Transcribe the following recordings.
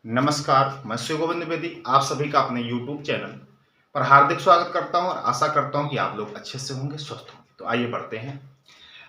नमस्कार, मैं शिव गोविंद द्विवेदी आप सभी का अपने YouTube चैनल पर हार्दिक स्वागत करता हूं और आशा करता हूं कि आप लोग अच्छे से होंगे, स्वस्थ होंगे। तो आइए बढ़ते हैं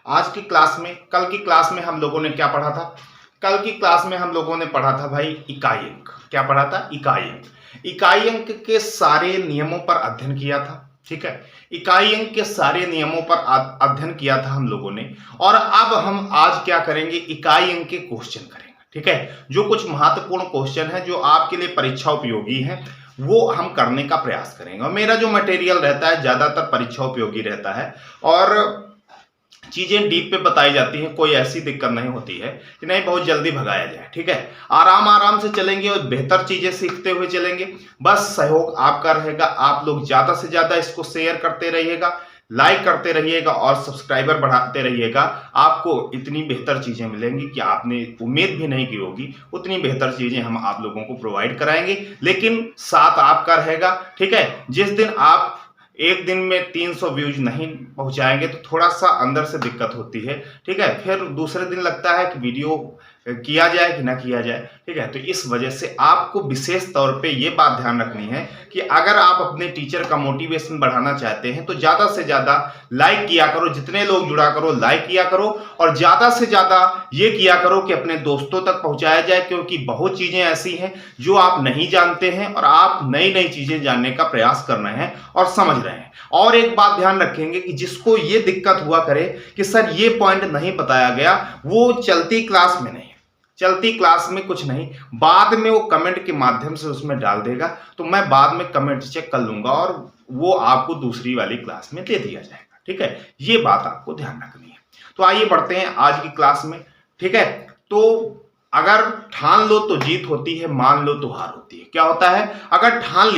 आज की क्लास में। कल की क्लास में हम लोगों ने क्या पढ़ा था? कल की क्लास में हम लोगों ने पढ़ा था भाई इकाई अंक। क्या पढ़ा था? इकाई अंक। इकाई अंक के सारे नियमों पर अध्ययन किया था। ठीक है, इकाई अंक के सारे नियमों पर अध्ययन किया था हम लोगों ने। और अब हम आज क्या करेंगे? इकाई अंक के क्वेश्चन करेंगे। ठीक है, जो कुछ महत्वपूर्ण क्वेश्चन है जो आपके लिए परीक्षा उपयोगी है वो हम करने का प्रयास करेंगे। और मेरा जो मटेरियल रहता है ज्यादातर परीक्षा उपयोगी रहता है और चीजें डीप पे बताई जाती हैं। कोई ऐसी दिक्कत नहीं होती है कि नहीं बहुत जल्दी भगाया जाए। ठीक है, आराम आराम से चलेंगे और बेहतर चीजें सीखते हुए चलेंगे। बस सहयोग आपका रहेगा। आप लोग ज्यादा से ज्यादा इसको शेयर करते रहिएगा, लाइक करते रहिएगा और सब्सक्राइबर बढ़ाते रहिएगा। आपको इतनी बेहतर चीजें मिलेंगी कि आपने उम्मीद भी नहीं की होगी। उतनी बेहतर चीजें हम आप लोगों को प्रोवाइड कराएंगे, लेकिन साथ आपका रहेगा। ठीक है, जिस दिन आप एक दिन में 300 व्यूज नहीं पहुंचाएंगे तो थोड़ा सा अंदर से दिक्कत होती है। ठीक है, फिर दूसरे दिन लगता है कि वीडियो किया जाए कि ना किया जाए। ठीक है, तो इस वजह से आपको विशेष तौर पे ये बात ध्यान रखनी है कि अगर आप अपने टीचर का मोटिवेशन बढ़ाना चाहते हैं तो ज्यादा से ज्यादा लाइक किया करो। जितने लोग जुड़ा करो लाइक किया करो और ज्यादा से ज्यादा ये किया करो कि अपने दोस्तों तक पहुंचाया जाए, क्योंकि बहुत चीजें ऐसी हैं जो आप नहीं जानते हैं और आप नई नई चीजें जानने का प्रयास कर रहे हैं और समझ रहे हैं। और एक बात ध्यान रखेंगे कि जिसको ये दिक्कत हुआ करे कि सर ये पॉइंट नहीं बताया गया, वो चलती क्लास में नहीं, चलती क्लास में कुछ नहीं, बाद में वो कमेंट के माध्यम से उसमें डाल देगा तो मैं बाद में कमेंट चेक कर लूंगा और वो आपको दूसरी वाली क्लास में दे दिया जाएगा। ठीक है, ये बात आपको ध्यान रखनी है। तो आइए बढ़ते हैं आज की क्लास में। ठीक है, तो अगर ठान लो तो जीत होती है, मान लो तो हार होती है। क्या होता है? अगर ठान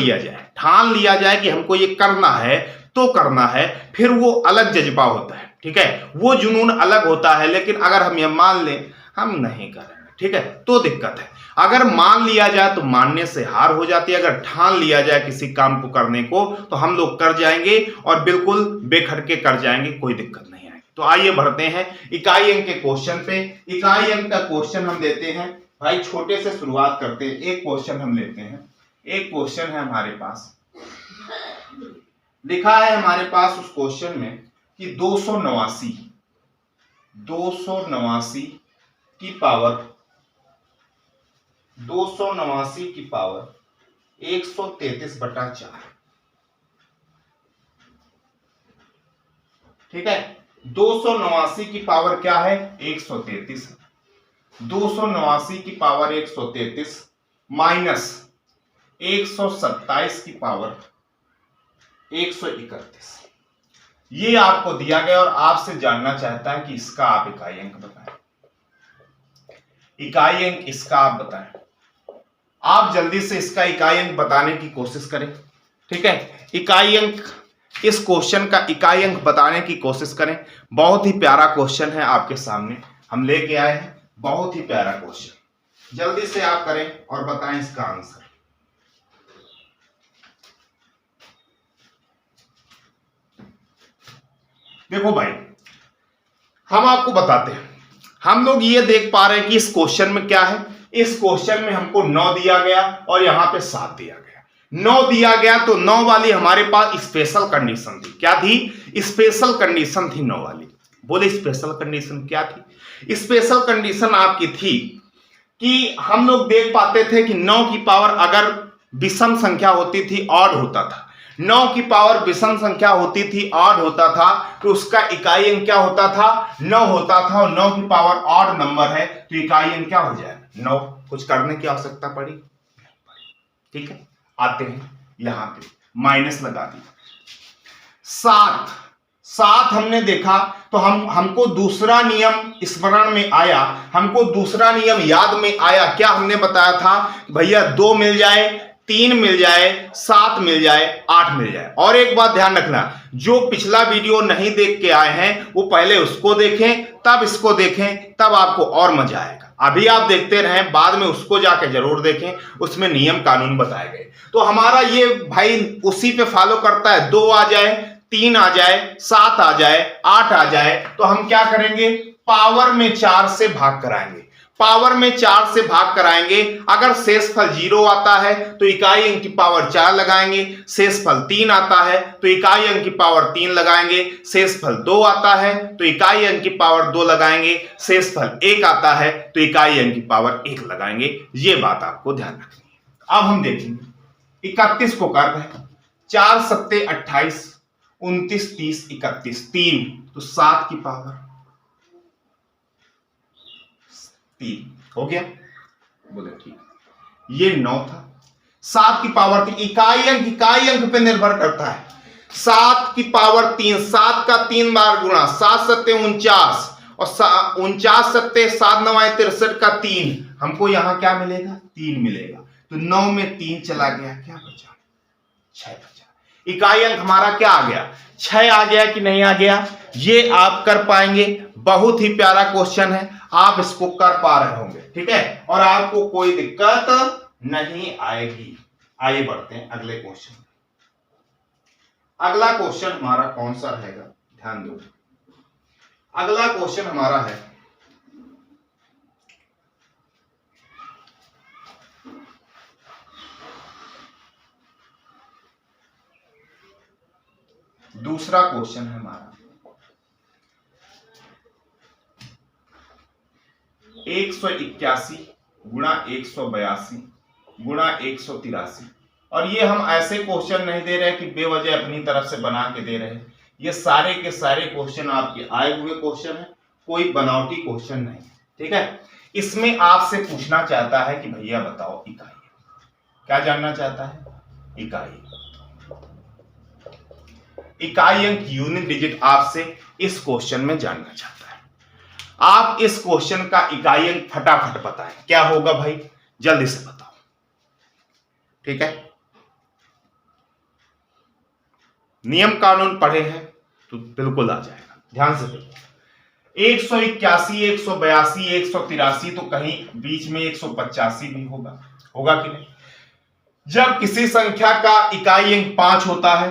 लिया जाए कि हमको ये करना है तो करना है, फिर वो अलग जज्बा होता है। ठीक है, वो जुनून अलग होता है। लेकिन अगर हम ये मान लें हम नहीं कर रहे हैं, ठीक है, तो दिक्कत है। अगर मान लिया जाए तो मानने से हार हो जाती है। अगर ठान लिया जाए किसी काम को करने को तो हम लोग कर जाएंगे और बिल्कुल बेखटके कर जाएंगे, कोई दिक्कत नहीं आएगी। तो आइए बढ़ते हैं इकाई अंक के क्वेश्चन पे। इकाई अंक का क्वेश्चन हम लेते हैं भाई, छोटे से शुरुआत करते हैं। एक क्वेश्चन हम लेते हैं। एक क्वेश्चन है हमारे पास, लिखा है हमारे पास उस क्वेश्चन में कि 289 की पावर 133/4। ठीक है, 289 की पावर क्या है? 133 है। 289 की पावर 133 माइनस 127 की पावर 131, ये आपको दिया गया और आपसे जानना चाहता है कि इसका आप इकाई अंक बताएं। इकाई अंक इसका आप बताएं। आप जल्दी से इसका इकाई अंक बताने की कोशिश करें। ठीक है, इकाई अंक, इस क्वेश्चन का इकाई अंक बताने की कोशिश करें। बहुत ही प्यारा क्वेश्चन है आपके सामने हम लेके आए हैं, बहुत ही प्यारा क्वेश्चन। जल्दी से आप करें और बताएं इसका आंसर। देखो भाई, हम आपको बताते हैं। हम लोग ये देख पा रहे हैं कि इस क्वेश्चन में क्या है। इस क्वेश्चन में हमको 9 दिया गया और यहां पे 7 दिया गया। 9 दिया गया तो 9 वाली हमारे पास स्पेशल कंडीशन थी। क्या थी? स्पेशल कंडीशन थी 9 वाली। बोले स्पेशल कंडीशन क्या थी? स्पेशल कंडीशन आपकी थी कि हम लोग देख पाते थे कि 9 की पावर अगर विषम संख्या होती थी, ऑड होता था। 9 की पावर विषम संख्या होती थी, ऑड होता था, तो उसका इकाई अंक क्या होता था? 9 होता था। और 9 की पावर ऑड नंबर है तो इकाई अंक क्या हो जाए? 9। कुछ करने की आवश्यकता पड़ी? ठीक है, आते हैं यहां पे, माइनस लगा दिया। 7 हमने देखा तो हमको दूसरा नियम स्मरण में आया, हमको दूसरा नियम याद में आया। क्या हमने बताया था? भैया 2 मिल जाए, 3 मिल जाए, 7 मिल जाए, 8 मिल जाए। और एक बात ध्यान रखना, जो पिछला वीडियो नहीं देख के आए हैं वो पहले उसको देखें तब इसको देखें, तब आपको और मजा आएगा। अभी आप देखते रहें, बाद में उसको जाके जरूर देखें, उसमें नियम कानून बताए गए। तो हमारा ये भाई उसी पे फॉलो करता है। 2 आ जाए, 3 आ जाए, 7 आ जाए, 8 आ जाए तो हम क्या करेंगे? पावर में 4 से भाग कराएंगे। पावर में 4 से भाग कराएंगे। अगर शेषफल 0 आता है तो इकाई अंक की पावर 4 लगाएंगे। शेषफल 3 आता है तो इकाई अंक की पावर 3 लगाएंगे। शेषफल 2 आता है तो इकाई अंक की पावर 2 लगाएंगे। शेषफल 1 आता है तो इकाई अंक की पावर 1 लगाएंगे। ये बात आपको ध्यान रखनी है। अब हम देखेंगे 31 को कर रहे हैं, 4 सत्ते 28, 29 30 31, 3 तो 7 की पावर 3 हो गया। बोले ठीक, ये 9 था। 7 की पावर 3, इकाई अंक पे निर्भर करता है। 7 की पावर 3, 7 का 3 बार गुणा, 7 सत्ते 49 और 49 सत्ते 7 9 63 का 3, हमको यहां क्या मिलेगा? 3 मिलेगा। तो 9 में 3 चला गया, क्या बचा? 6 बचा। इकाई अंक हमारा क्या आ गया? 6 आ गया कि नहीं आ गया? ये आप कर पाएंगे। बहुत ही प्यारा क्वेश्चन है, आप इसको कर पा रहे होंगे, ठीक है, और आपको कोई दिक्कत नहीं आएगी। आइए बढ़ते हैं अगले क्वेश्चन। अगला क्वेश्चन हमारा कौन सा रहेगा? ध्यान दो, अगला क्वेश्चन हमारा है दूसरा क्वेश्चन है हमारा 181 गुणा 182 गुणा 183। और ये हम ऐसे क्वेश्चन नहीं दे रहे कि बेवजह अपनी तरफ से बना के दे रहे हैं। ये सारे के सारे क्वेश्चन आपके आए हुए क्वेश्चन है, कोई बनावटी क्वेश्चन नहीं, ठीक है। इसमें आपसे पूछना चाहता है कि भैया बताओ इकाई, क्या जानना चाहता है? इकाई अंक यूनिट डिजिट आपसे इस क्वेश्चन में जानना चाहता है। आप इस क्वेश्चन का इकाई अंक फटाफट बताएं, क्या होगा भाई? जल्दी से बताओ, ठीक है। नियम कानून पढ़े हैं तो बिल्कुल आ जाएगा, ध्यान से देखो। 181 182 183 तो कहीं बीच में 185 भी होगा कि नहीं? जब किसी संख्या का इकाई अंक 5 होता है,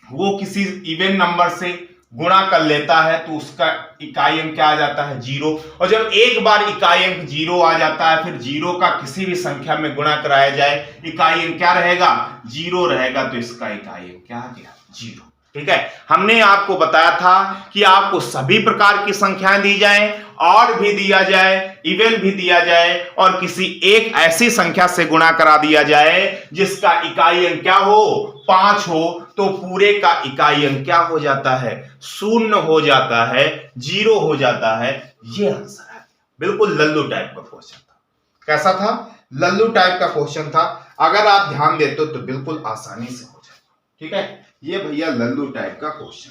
वो किसी इवन नंबर से गुणा कर लेता है तो उसका इकाई अंक क्या आ जाता है? 0। और जब एक बार इकाई अंक 0 आ जाता है, फिर 0 का किसी भी संख्या में गुणा कराया जाए, इकाई अंक क्या रहेगा? 0 रहेगा। तो इसका इकाई अंक क्या आ गया? 0, ठीक है। हमने आपको बताया था कि आपको सभी प्रकार की संख्याएं दी जाएं, ऑड भी दिया जाए, इवन भी दिया जाए, और किसी एक ऐसी संख्या से गुणा करा दिया जाए जिसका इकाई अंक क्या हो? 5 हो, तो पूरे का इकाई अंक क्या हो जाता है? 0 हो जाता है, 0 हो जाता है। ये आंसर है। बिल्कुल लल्लू टाइप का क्वेश्चन था। कैसा था? लल्लू टाइप का क्वेश्चन था। अगर आप ध्यान देते हो तो बिल्कुल आसानी से हो जाएगा, ठीक है। ये भैया लल्लू टाइप का क्वेश्चन।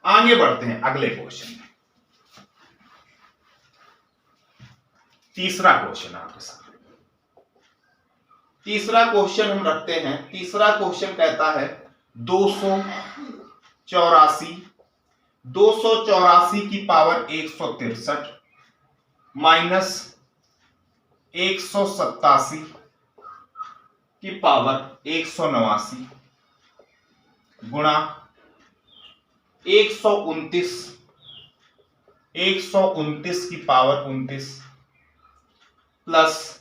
आगे बढ़ते हैं अगले क्वेश्चन में। तीसरा क्वेश्चन आपके सामने, तीसरा क्वेश्चन हम रखते हैं। तीसरा क्वेश्चन कहता है 284 की पावर 163 माइनस 187 की पावर 189 गुणा 129 की पावर 29 प्लस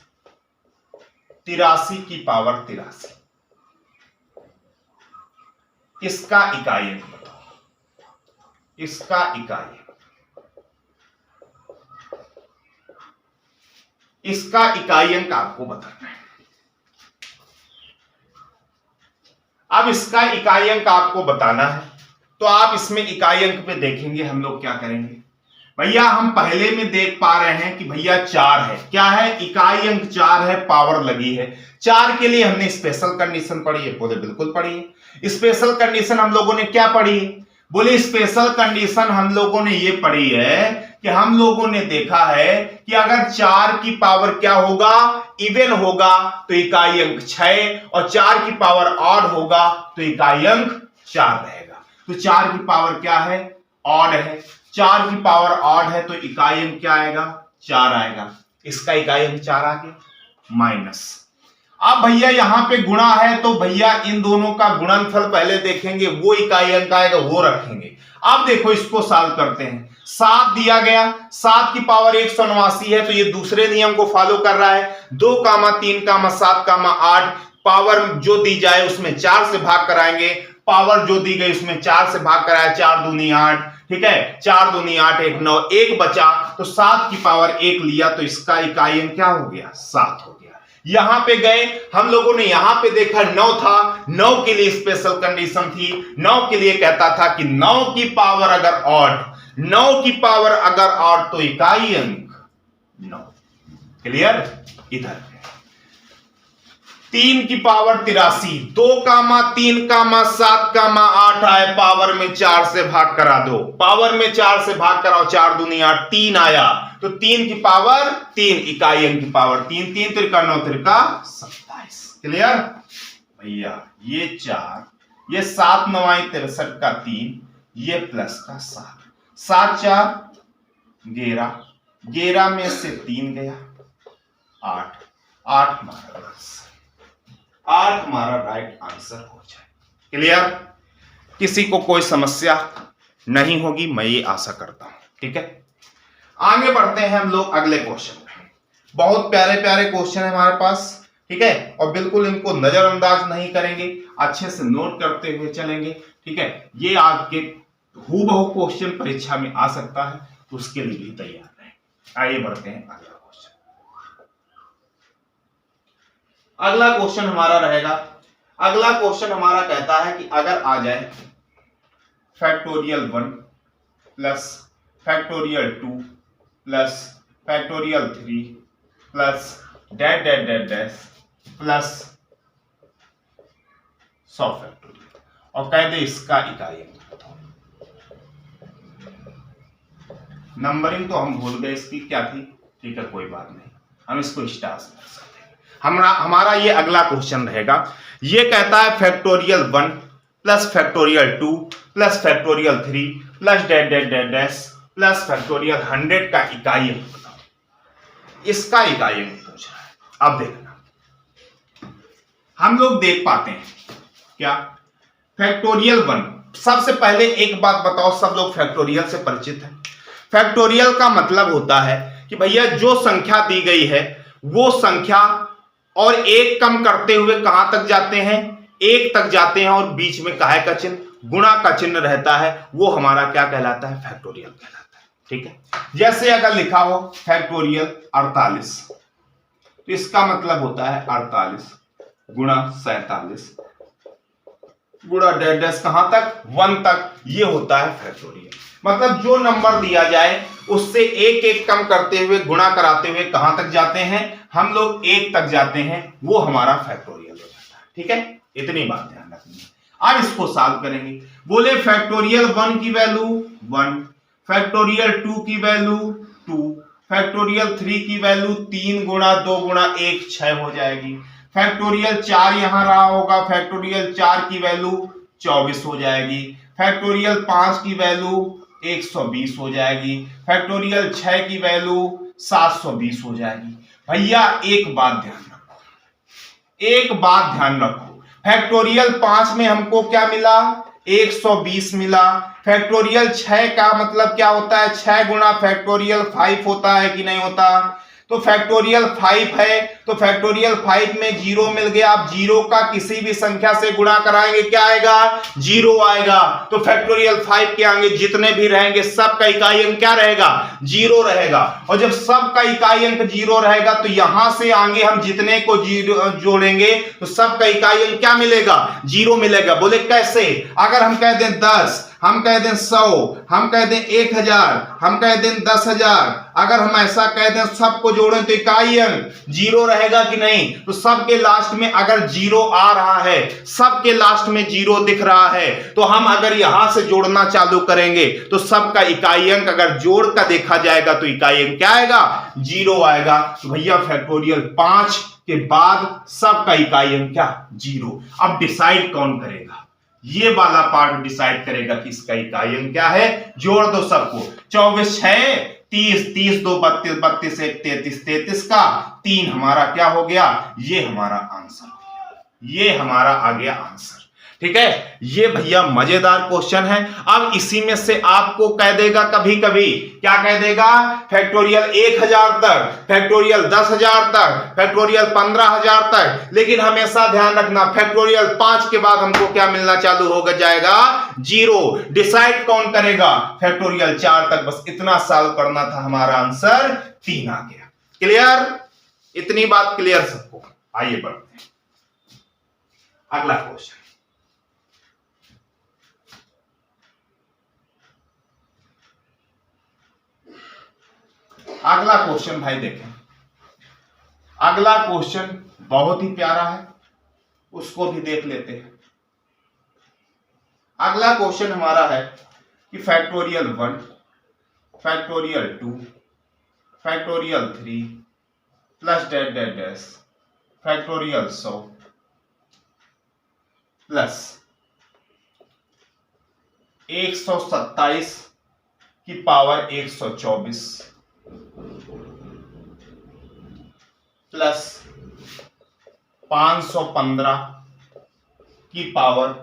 83 की पावर 83। इसका इकाई अंक बताओ। इसका इकाई अंक आपको बताना है। अब इसका इकाई अंक आपको बताना है तो आप इसमें इकाई अंक पे देखेंगे हम लोग क्या करेंगे। भैया हम पहले में देख पा रहे हैं कि भैया 4 है, क्या है? इकाई अंक 4 है, पावर लगी है। 4 के लिए हमने स्पेशल कंडीशन पढ़ी है, बोले बिल्कुल पढ़ी है। स्पेशल कंडीशन हम लोगों ने क्या पढ़ी है? बोले स्पेशल कंडीशन हम लोगों ने ये पढ़ी है कि हम लोगों ने देखा है कि अगर 4 की पावर क्या होगा? इवन होगा तो इकाई अंक 6, और 4 की पावर ऑड होगा तो इकाई अंक 4 रहेगा। तो 4 की पावर क्या है? ऑड है। 4 की पावर ऑड है तो इकाई अंक क्या आएगा? 4 आएगा। इसका इकाई अंक 4 आ गया माइनस। अब भैया यहां पे गुणा है तो भैया इन दोनों का गुणनफल पहले देखेंगे, वो इकाई अंक आएगा वो रखेंगे। अब देखो इसको सॉल्व करते हैं। 7 दिया गया, 7 की पावर 189 है, तो ये दूसरे नियम को फॉलो कर रहा है। 2, 3, 7, 8 पावर जो दी जाए उसमें 4 से भाग कराएंगे, पावर जो दी गई उसमें 4 से भाग कराया, 4 दूनी 8, ठीक है, 4 दूनी 8, 1 9, 1 बचा, तो 7 की पावर 1 लिया, तो इसका इकाई अंक क्या हो गया? 7 हो गया। यहां पे गए हम लोगों ने, यहां पे देखा 9 था, 9 के लिए स्पेशल कंडीशन थी, 9 के लिए कहता था कि 9 की पावर अगर ऑड, 9 की पावर अगर ऑड तो इकाई अंक 9। क्लियर? इधर 3 की पावर 83, 2, 3, 7, 8 आए, पावर में 4 से भाग करा दो, पावर में 4 से भाग कराओ, 4 दूनी 8, 3 आया, तो 3 की पावर 3, इकाई अंक की पावर 3, 3 त्रिका 9 त्रिका 27। क्लियर भैया? ये 4, ये 7 9 63 का 3, ये प्लस का 7, 7 4 11, 11 में से 3 गया 8, 8 हमारा 8 हमारा राइट आंसर हो जाए। क्लियर? किसी को कोई समस्या नहीं होगी, मैं ये आशा करता हूं। ठीक है, आगे बढ़ते हैं हम लोग अगले क्वेश्चन में। बहुत प्यारे प्यारे क्वेश्चन है हमारे पास, ठीक है, और बिल्कुल इनको नजरअंदाज नहीं करेंगे, अच्छे से नोट करते हुए चलेंगे। ठीक है, ये आपके हूबहू क्वेश्चन परीक्षा में आ सकता है, तो उसके लिए भी तैयार रहें। आइए बढ़ते हैं अगला क्वेश्चन। अगला क्वेश्चन हमारा रहेगा, अगला क्वेश्चन हमारा कहता है कि अगर आ जाए factorial 1 plus factorial 2 plus factorial 3 plus dash dash dash dash plus 100 factorial, और कह दे इसका इकाई अंक। नंबरिंग तो हम भूल गए इसकी क्या थी, ठीक है, कोई बात नहीं, हम इसको स्टार से कर सकते हैं। हमारा ये अगला क्वेश्चन रहेगा। ये कहता है factorial 1 plus factorial 2 plus factorial 3 plus dash dash dash dash plus factorial 100 का इकाई अंक बताओ। इसका इकाई अंक पूछ रहा है। अब देखना, हम लोग देख पाते हैं क्या, फैक्टोरियल 1, सबसे पहले एक बात बताओ, सब लोग फैक्टोरियल से परिचित हैं। फैक्टोरियल का मतलब होता है कि भैया जो संख्या दी गई है वो संख्या और एक कम करते हुए कहां तक जाते हैं, 1 तक जाते हैं, और बीच में काहे का चिन्ह, गुणा का चिन्ह रहता है, वो हमारा क्या कहलाता है? फैक्टोरियल कहलाता है। ठीक है, जैसे अगर लिखा हो फैक्टोरियल 48, तो इसका मतलब होता है 48 गुणा 47 गुणा डैश डैश कहां तक? 1 तक, ये होता है फैक्टोरियल। मतलब जो नंबर दिया जाए उससे एक एक कम करते हुए गुणा कराते हुए कहां तक जाते हैं हम लोग? 1 तक जाते हैं, वो हमारा फैक्टोरियल हो जाता है। ठीक है, इतनी बात ध्यान रखनी है। अब इसको सॉल्व करेंगे। बोले फैक्टोरियल 1 की वैल्यू 1, फैक्टोरियल 2 की वैल्यू 2, फैक्टोरियल 3 की वैल्यू 3 गुणा 2 गुणा 1 6 हो जाएगी। फैक्टोरियल 4 यहां रहा होगा, फैक्टोरियल 4 की वैल्यू 24 हो जाएगी। फैक्टोरियल 5 की वैल्यू 120 हो जाएगी। फैक्टोरियल 6 की वैल्यू 720 हो जाएगी। भैया एक बात ध्यान रखो, एक बात ध्यान रखो, फैक्टोरियल 5 में हमको क्या मिला? 120 मिला। फैक्टोरियल 6 का मतलब क्या होता है? 6 गुणा फैक्टोरियल 5 होता है कि नहीं होता? तो फैक्टोरियल 5 है, तो फैक्टोरियल 5 में 0 मिल गया। आप 0 का किसी भी संख्या से गुणा कराएंगे क्या आएगा? 0 आएगा। तो फैक्टोरियल 5 के आगे जितने भी रहेंगे सबका इकाई अंक क्या रहेगा? 0 रहेगा। और जब सबका इकाई अंक 0 रहेगा तो यहां से आगे हम जितने को जोड़ेंगे तो सबका इकाई अंक क्या मिलेगा? 0 मिलेगा। बोले कैसे? अगर हम कह दें 10, हम कह दें 100, हम कह दें 1000, हम कह दें 10,000, अगर हम ऐसा कह दें सबको जोड़ें तो इकाई अंक 0 रहेगा कि नहीं? तो सबके लास्ट में अगर 0 आ रहा है, सबके लास्ट में 0 दिख रहा है, तो हम अगर यहां से जोड़ना चालू करेंगे तो सबका इकाई अंक अगर जोड़ का देखा जाएगा तो इकाई अंक क्या आएगा? 0 आएगा। तो भैया फैक्टोरियल 5 के बाद सबका इकाई अंक क्या? 0। अब डिसाइड कौन करेगा? ये वाला पार्ट डिसाइड करेगा कि इसका इकाई अंक क्या है। जोड़ दो सबको, 24 6 30, 30 2 32, 32 1 33, 33 का 3 हमारा क्या हो गया? ये हमारा आंसर हो गया, ये हमारा आ गया आंसर। ठीक है, ये भैया मजेदार क्वेश्चन है। अब इसी में से आपको कह देगा कभी कभी, क्या कह देगा, फैक्टोरियल 1000 तक, फैक्टोरियल 10,000 तक, फैक्टोरियल 15,000 तक, लेकिन हमेशा ध्यान रखना फैक्टोरियल 5 के बाद हमको क्या मिलना चालू होगा जाएगा, जीरो। डिसाइड कौन करेगा, फैक्टोरियल 4 तक। बस इतना सॉल्व करना था, हमारा आंसर 3 आ गया। क्लियर, इतनी बात क्लियर सबको। आइए बढ़ते हैं अगला क्वेश्चन। अगला क्वेश्चन भाई देखें, अगला क्वेश्चन बहुत ही प्यारा है, उसको भी देख लेते हैं। अगला क्वेश्चन हमारा है कि factorial 1, factorial 2, factorial 3 plus dash dash dash factorial 100 plus 127 की पावर 124 प्लस 515 की पावर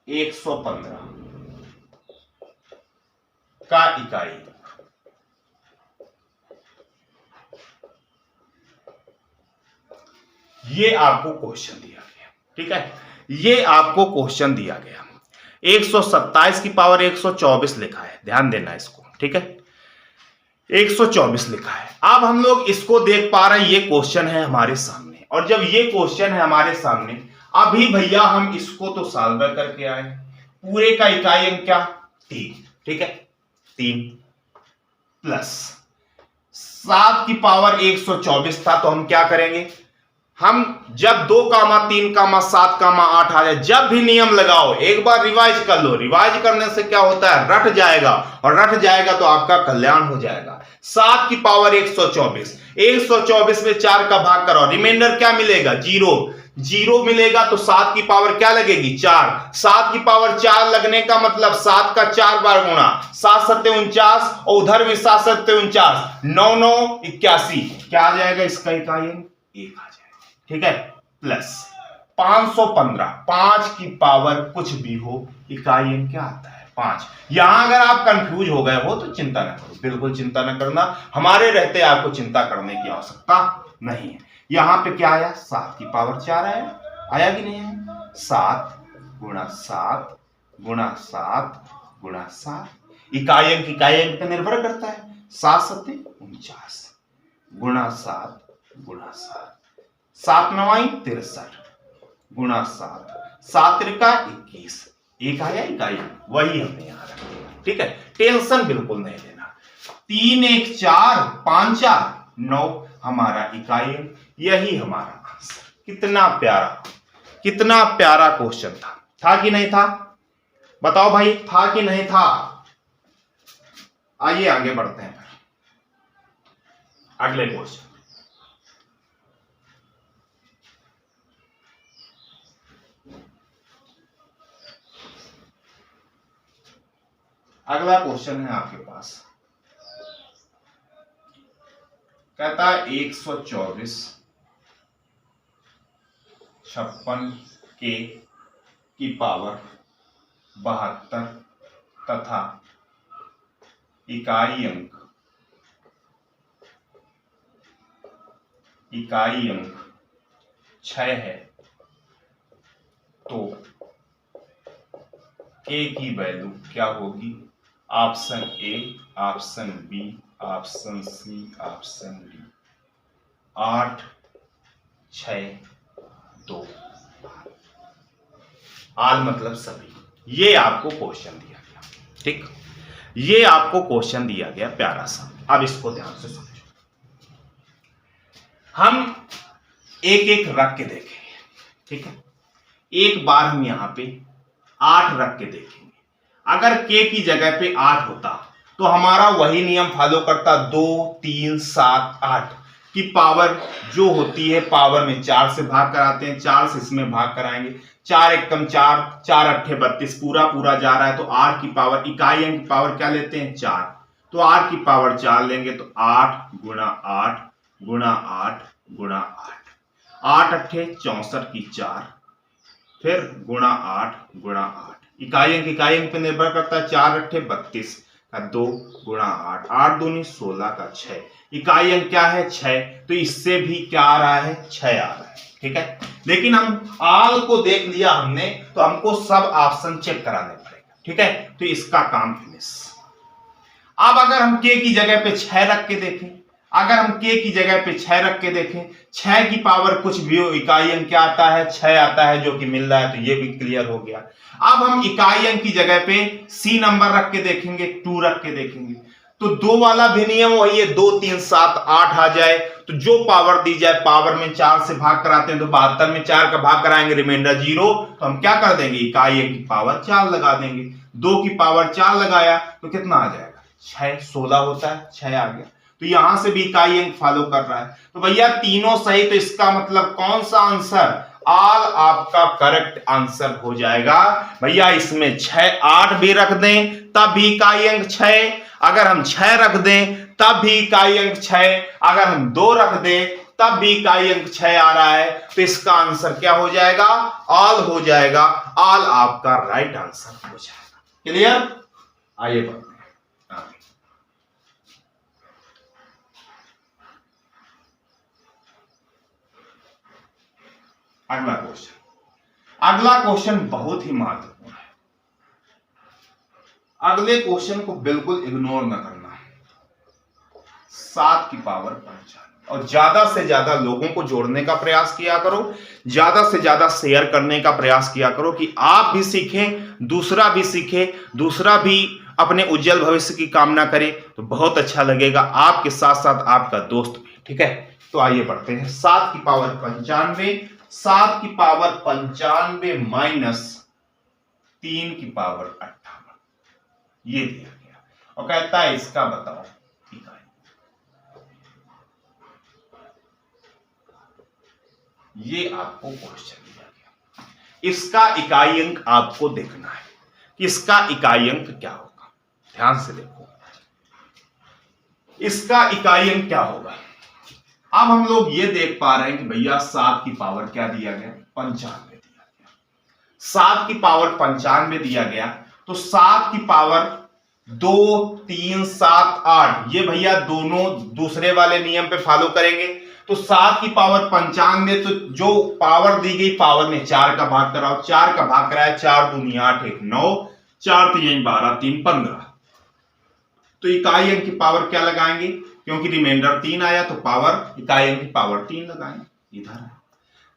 115 का इकाई। ये आपको क्वेश्चन दिया गया, ठीक है, ये आपको क्वेश्चन दिया गया। 127 की पावर 124 लिखा है, ध्यान देना इसको, ठीक है, 124 लिखा है। अब हम लोग इसको देख पा रहे हैं, ये क्वेश्चन है हमारे सामने, और जब ये क्वेश्चन है हमारे सामने, अभी भैया हम इसको तो सॉल्व करके आए। पूरे का इकाई अंक क्या, 3, ठीक है, 3 प्लस 7 की पावर 124 था, तो हम क्या करेंगे, हम जब 2, 3, 7, 8 आ जाए, जब भी नियम लगाओ एक बार रिवाइज कर लो। रिवाइज करने से क्या होता है, रट जाएगा, और रट जाएगा तो आपका कल्याण हो जाएगा। 7 की पावर 124, 124 में 4 का भाग करो, रिमाइंडर क्या मिलेगा, 0, 0 मिलेगा, तो 7 की पावर क्या लगेगी, 4। 7 की पावर 4 लगने का मतलब 7 का 4 बार गुणा, 7 7 49, और उधर भी 7 7 49, 9 9 81, क्या आ जाएगा इसका इकाई, 1 आ जाएगा, ठीक है, प्लस 515, 5 की पावर कुछ भी हो, इकाई अंक क्या आता है, 5। यहां अगर आप कंफ्यूज हो गए हो तो चिंता न करो, बिल्कुल चिंता न करना, हमारे रहते आपको चिंता करने की आवश्यकता नहीं है। यहां पे क्या आया, 7 की पावर 4 आया कि नहीं है, 7 गुणा 7 गुणा 7 गुणा 7, इकाई अंक पे निर्भर करता है, 7 7 49 गुणा 7 गुणा 7, 7 9 63 गुणा 7, 7 त्रिका 21, 1 आया इकाई, वही हमने यहां रख दिया, ठीक है, टेंशन बिल्कुल नहीं लेना। 3 1 4 5 4 9 हमारा इकाई, यही हमारा आंसर। कितना प्यारा, कितना प्यारा क्वेश्चन था कि नहीं था, बताओ भाई, था कि नहीं था। आइए आगे बढ़ते हैं अगले क्वेश्चन। अगला क्वेश्चन है आपके पास, कहता है 124 56 के की पावर 72 तथा इकाई अंक 6 है, तो के की वैल्यू क्या होगी, option A, option B, option C, option D. 8 6 2, all मतलब सभी। ये आपको क्वेश्चन दिया गया, ठीक, ये आपको क्वेश्चन दिया गया प्यारा सा। अब इसको ध्यान से समझो, हम एक एक रख के देखेंगे, ठीक है, एक बार हम यहां पे 8 रख के देखेंगे। अगर के की जगह पे 8 होता तो हमारा वही नियम फॉलो करता, 2 3 7 8 की पावर जो होती है, पावर में 4 से भाग कराते हैं, 4 से इसमें भाग कराएंगे, 4 एकम 4, 4 अट्ठे 32, पूरा पूरा जा रहा है, तो 8 की पावर, इकाई अंक की पावर क्या लेते हैं, 4, तो 8 की पावर 4 लेंगे, तो 8 गुणा 8 गुणा 8 गुणा 8, 8 अट्ठे 64 की 4, फिर गुणा 8 गुणा 8। इकाई अंक पे निर्भर करता है। 4 अट्ठे 32 का 2 गुणा 8, 8 दूनी 16 का 6। इकाई अंक क्या है? 6। तो इससे भी क्या आ रहा है? 6 आ रहा है। ठीक है, लेकिन हम आल को देख लिया हमने, तो हमको सब ऑप्शन चेक कराने पड़ेगा। ठीक है, तो इसका काम फिनिश। अब अगर हम के की जगह पे 6 रख के देखें, अगर हम के की जगह पे 6 रख के देखें, 6 की पावर कुछ भी हो, इकाई अंक क्या आता है? 6 आता है, जो कि मिल रहा है, तो ये भी क्लियर हो गया। अब हम इकाई अंक की जगह पे सी नंबर रख के देखेंगे, 2 रख के देखेंगे, तो 2 वाला भी नियम वही है, 2 3 7 8 आ जाए, तो जो पावर दी जाए, पावर में 4 से भाग कराते हैं तो 72 में 4 का भाग कराएंगे, रिमाइंडर 0, तो हम क्या कर देंगे? इकाई अंक की पावर 4 लगा देंगे। 2 की पावर 4 लगाया तो कितना आ जाएगा? 6, 16 होता है, 6 आ गया। तो यहां से भी इकाई अंक फॉलो कर रहा है। तो भैया तीनों सही, तो इसका मतलब कौन सा आंसर? ऑल आपका करेक्ट आंसर हो जाएगा। भैया इसमें 6 8 भी रख दें तब भी इकाई अंक 6, अगर हम 6 रख दें तब भी इकाई अंक 6, अगर हम 2 रख दें तब भी इकाई अंक 6 आ रहा है, तो इसका आंसर क्या हो जाएगा? ऑल हो जाएगा। ऑल आपका राइट आंसर हो जाएगा। क्लियर? आइए बढ़ते हैं। अगला क्वेश्चन बहुत ही महत्वपूर्ण है। अगले क्वेश्चन को बिल्कुल इग्नोर न करना। 7 की पावर 55, और ज्यादा से ज्यादा लोगों को जोड़ने का प्रयास किया करो, ज्यादा से ज्यादा शेयर करने का प्रयास किया करो कि आप भी सीखें, दूसरा भी सीखे, दूसरा भी अपने उज्जवल भविष्य की कामना करे, तो बहुत अच्छा लगेगा, आपके साथ साथ आपका दोस्त भी। ठीक है, तो आइए बढ़ते हैं। 7 की पावर 95, 7 की पावर 95 माइनस 3 की पावर 58, ये दिया गया और कहता है इसका बताओ इकाई। ये आपको क्वेश्चन दिया गया, इसका इकाई अंक आपको देखना है कि इसका इकाई अंक क्या होगा। ध्यान से देखो, इसका इकाई अंक क्या होगा। अब हम लोग ये देख पा रहे हैं कि भैया 7 की पावर क्या दिया गया? 95 दिया गया। 7 की पावर 95 दिया गया, तो 7 की पावर 2 3 7 8, ये भैया दोनों दूसरे वाले नियम पे फॉलो करेंगे। तो 7 की पावर 95, तो जो पावर दी गई, पावर में 4 का भाग कराओ, 4 का भाग कराया, 4 दूनी 8 1 9, 4 3 12 3 15, तो इकाई अंक की पावर क्या लगाएंगे? क्योंकि रिमाइंडर 3 आया, तो पावर इकाई अंक की पावर 3 लगाएंगे। इधर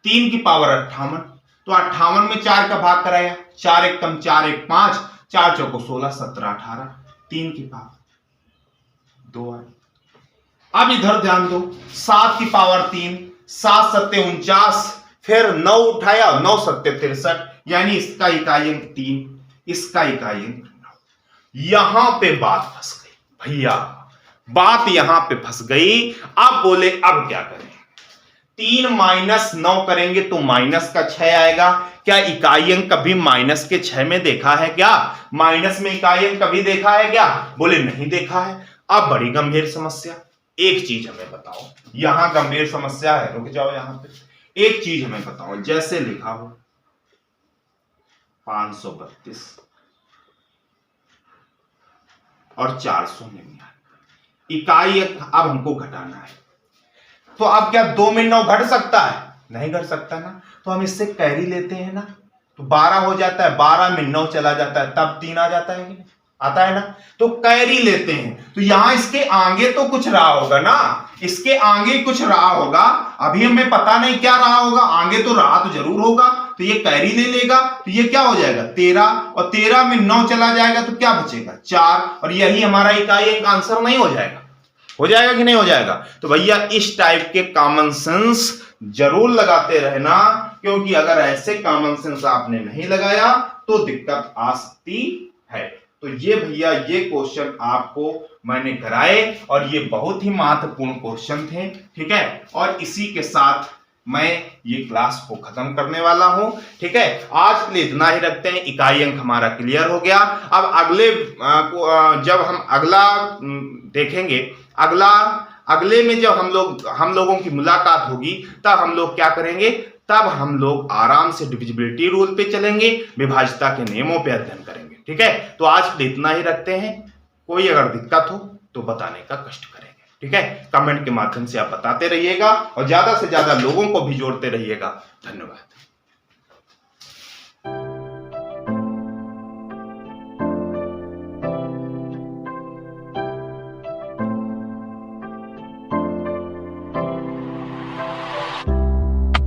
3 की पावर 58, तो 58 में 4 का भाग कराया, 4 1 कम 4 1 5, 4 चौको 16 17 18, 3 की पावर 2 आई। अब इधर ध्यान दो, 7 की पावर 3, 7 सत्ते 49, फिर 9 उठाया, 9 सत्ते 63, यानी इसका इकाई अंक 3, इसका इकाई अंक 9। यहां पे बात फंस गई भैया, बात यहां पे फंस गई। अब बोले अब क्या करें? 3 माइनस 9 करेंगे तो माइनस का 6 आएगा। क्या इकाई अंक कभी माइनस के 6 में देखा है क्या? माइनस में इकाई अंक कभी देखा है क्या? बोले नहीं देखा है। अब बड़ी गंभीर समस्या, एक चीज हमें बताओ, यहां गंभीर समस्या है, रुक जाओ यहां पे। एक चीज हमें बताओ, जैसे लिखा हो 532 और 499, इकाई अंक अब हमको घटाना है, तो अब क्या 2 में 9 घट सकता है? नहीं घट सकता ना, तो हम इससे कैरी लेते हैं ना, तो 12 हो जाता है, 12 में 9 चला जाता है, तब 3 आ जाता है कि नहीं? आता है ना, तो कैरी लेते हैं। तो यहां इसके आगे तो कुछ रहा होगा ना, इसके आगे कुछ रहा होगा, अभी हमें पता नहीं क्या रहा होगा, आगे तो रहा तो जरूर होगा, तो ये कैरी ले लेगा, तो ये क्या हो जाएगा 13, और 13 में 9 चला जाएगा तो क्या बचेगा 4, और यही हमारा इकाई अंक आंसर नहीं हो जाएगा? हो जाएगा कि नहीं हो जाएगा? तो भैया इस टाइप के कॉमन सेंस जरूर लगाते रहना, क्योंकि अगर ऐसे कॉमन सेंस आपने नहीं लगाया तो दिक्कत आ सकती है। तो ये भैया ये क्वेश्चन आपको मैंने कराए, और ये बहुत ही महत्वपूर्ण क्वेश्चन थे। ठीक है, और इसी के साथ मैं ये क्लास को खत्म करने वाला हूं। ठीक है, आज के लिए इतना ही रखते हैं। इकाई अंक हमारा क्लियर हो गया। अब अगले जब हम अगला देखेंगे, अगले में जब हम लोगों की मुलाकात होगी, तब हम लोग क्या करेंगे? तब हम लोग आराम से डिविजिबिलिटी रूल पे चलेंगे, विभाज्यता के नियमों पे अध्ययन करेंगे। ठीक है, तो आज के लिए इतना ही रखते हैं। कोई अगर दिक्कत हो तो बताने का कष्ट करेंगे। ठीक है, कमेंट के माध्यम से आप बताते रहिएगा और ज्यादा से ज्यादा लोगों को भी जोड़ते रहिएगा। धन्यवाद।